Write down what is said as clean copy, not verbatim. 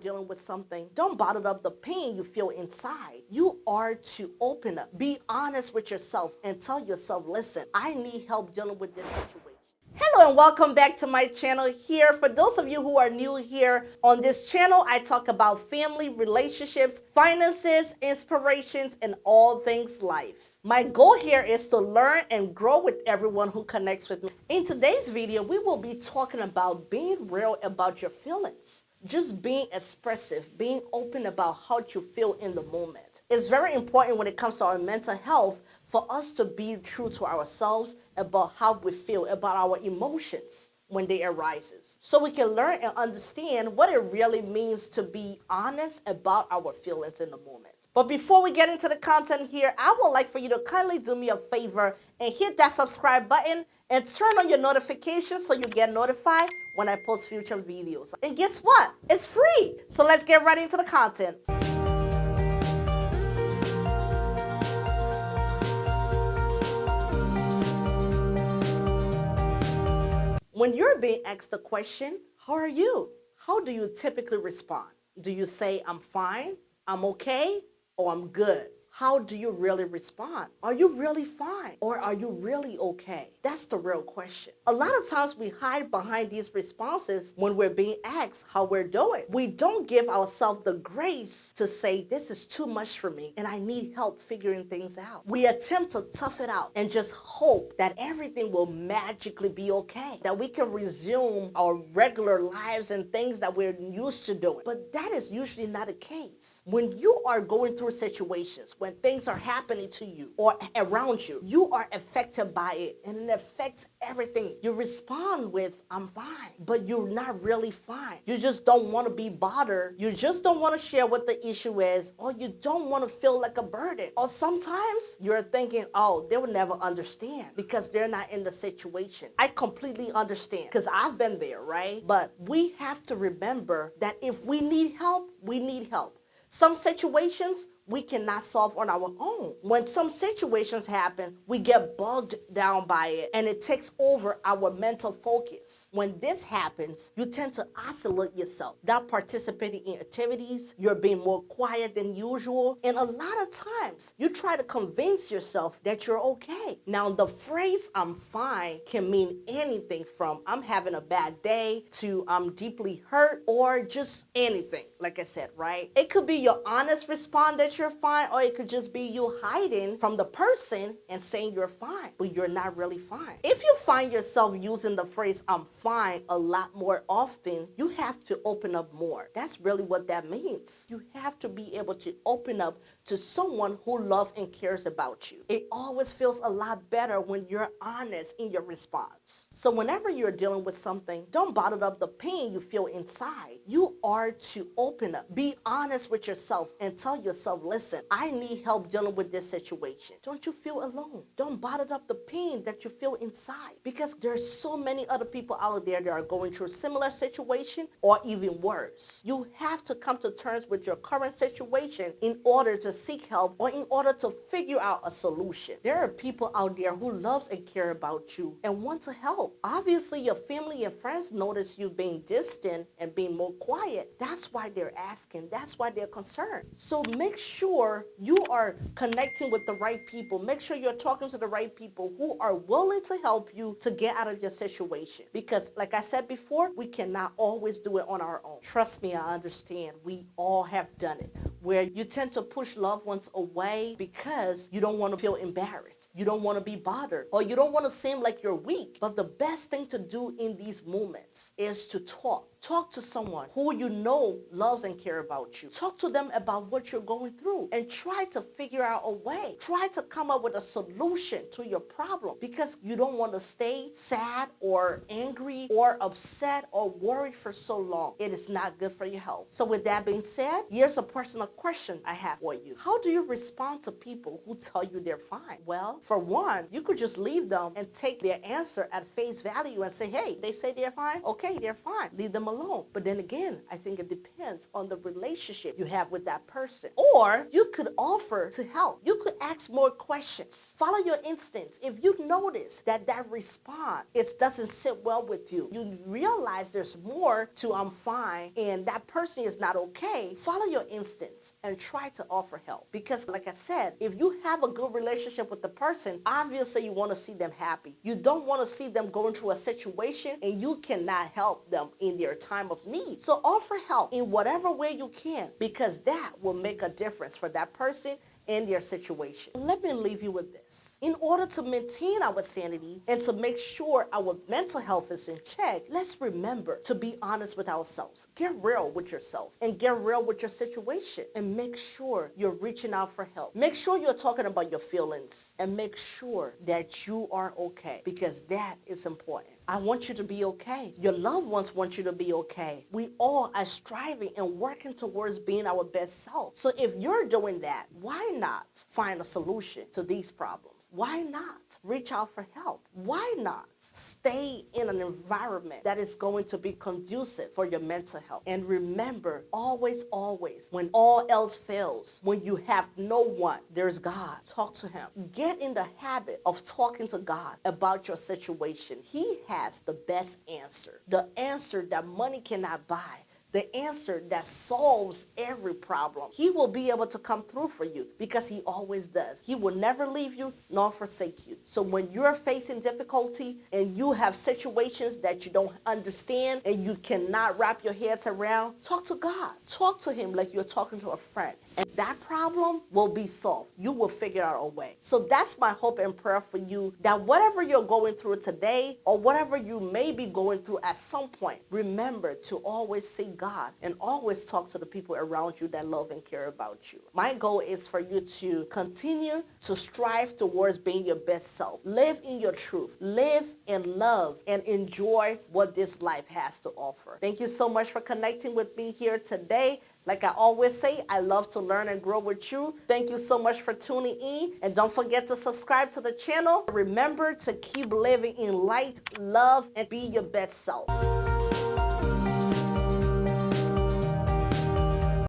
dealing with something, don't bottle up the pain you feel inside. You are to open up, be honest with yourself, and tell yourself, listen, I need help dealing with this situation. Hello and welcome back to my channel here. For those of you who are new here on this channel, I talk about family, relationships, finances, inspirations, and all things life. My goal here is to learn and grow with everyone who connects with me. In today's video, we will be talking about being real about your feelings. Just being expressive, being open about how you feel in the moment. It's very important when it comes to our mental health for us to be true to ourselves about how we feel, about our emotions when they arises. So we can learn and understand what it really means to be honest about our feelings in the moment. But before we get into the content here, I would like for you to kindly do me a favor and hit that subscribe button and turn on your notifications so you get notified when I post future videos. And guess what? It's free. So let's get right into the content. When you're being asked the question, how are you? How do you typically respond? Do you say, I'm fine, I'm okay, or I'm good? How do you really respond? Are you really fine? Or are you really okay? That's the real question. A lot of times we hide behind these responses when we're being asked how we're doing. We don't give ourselves the grace to say, this is too much for me and I need help figuring things out. We attempt to tough it out and just hope that everything will magically be okay, that we can resume our regular lives and things that we're used to doing. But that is usually not the case. When you are going through situations, when things are happening to you or around you, you are affected by it and it affects everything. You respond with, I'm fine, but you're not really fine. You just don't want to be bothered. You just don't want to share what the issue is, or you don't want to feel like a burden. Or sometimes you're thinking, oh, they will never understand because they're not in the situation. I completely understand because I've been there, right? But we have to remember that if we need help, we need help. Some situations we cannot solve on our own. When some situations happen, we get bogged down by it and it takes over our mental focus. When this happens, you tend to isolate yourself, not participating in activities, you're being more quiet than usual, and a lot of times you try to convince yourself that you're okay. Now, the phrase I'm fine can mean anything from I'm having a bad day to I'm deeply hurt or just anything, like I said, right? It could be your honest response that you're fine, or it could just be you hiding from the person and saying you're fine, but you're not really fine. If you find yourself using the phrase I'm fine a lot more often, you have to open up more. That's really what that means. You have to be able to open up to someone who loves and cares about you. It always feels a lot better when you're honest in your response. So whenever you're dealing with something, don't bottle up the pain you feel inside. You are to open up, be honest with yourself and tell yourself, listen, I need help dealing with this situation. Don't you feel alone. Don't bottle up the pain that you feel inside, because there's so many other people out there that are going through a similar situation or even worse. You have to come to terms with your current situation in order to seek help or in order to figure out a solution. There are people out there who loves and care about you and want to help. Obviously, your family and friends notice you being distant and being more quiet. That's why they're asking. That's why they're concerned. So make sure you are connecting with the right people. Make sure you're talking to the right people who are willing to help you to get out of your situation. Because like I said before, we cannot always do it on our own. Trust me, I understand. We all have done it, where you tend to push loved ones away because you don't want to feel embarrassed. You don't want to be bothered, or you don't want to seem like you're weak. But the best thing to do in these moments is to talk. Talk to someone who you know loves and cares about you. Talk to them about what you're going through and try to figure out a way. Try to come up with a solution to your problem, because you don't want to stay sad or angry or upset or worried for so long. It is not good for your health. So with that being said, here's a personal question I have for you. How do you respond to people who tell you they're fine? Well, for one, you could just leave them and take their answer at face value and say, hey, they say they're fine. Okay, they're fine. Leave them them alone. But then again, I think it depends on the relationship you have with that person. Or you could offer to help. You could ask more questions. Follow your instincts. If you notice that response, it doesn't sit well with you, you realize there's more to I'm fine and that person is not okay, follow your instincts and try to offer help. Because like I said, if you have a good relationship with the person, obviously you want to see them happy. You don't want to see them going through a situation and you cannot help them in their time of need. So offer help in whatever way you can, because that will make a difference for that person in their situation. Let me leave you with this. In order to maintain our sanity and to make sure our mental health is in check, let's remember to be honest with ourselves. Get real with yourself and get real with your situation, and make sure you're reaching out for help. Make sure you're talking about your feelings, and make sure that you are okay, because that is important. I want you to be okay. Your loved ones want you to be okay. We all are striving and working towards being our best self. So if you're doing that, why not find a solution to these problems? Why not reach out for help? Why not stay in an environment that is going to be conducive for your mental health? And remember, always, always, when all else fails, when you have no one, there's God. Talk to him. Get in the habit of talking to God about your situation. He has the best answer, the answer that money cannot buy, the answer that solves every problem. He will be able to come through for you because he always does. He will never leave you nor forsake you. So when you're facing difficulty and you have situations that you don't understand and you cannot wrap your heads around, talk to God. Talk to him like you're talking to a friend. And that problem will be solved. You will figure out a way. So that's my hope and prayer for you, that whatever you're going through today or whatever you may be going through at some point, remember to always seek God and always talk to the people around you that love and care about you. My goal is for you to continue to strive towards being your best self. Live in your truth. Live and love and enjoy what this life has to offer. Thank you so much for connecting with me here today. Like I always say, I love to learn and grow with you. Thank you so much for tuning in. And don't forget to subscribe to the channel. Remember to keep living in light, love, and be your best self.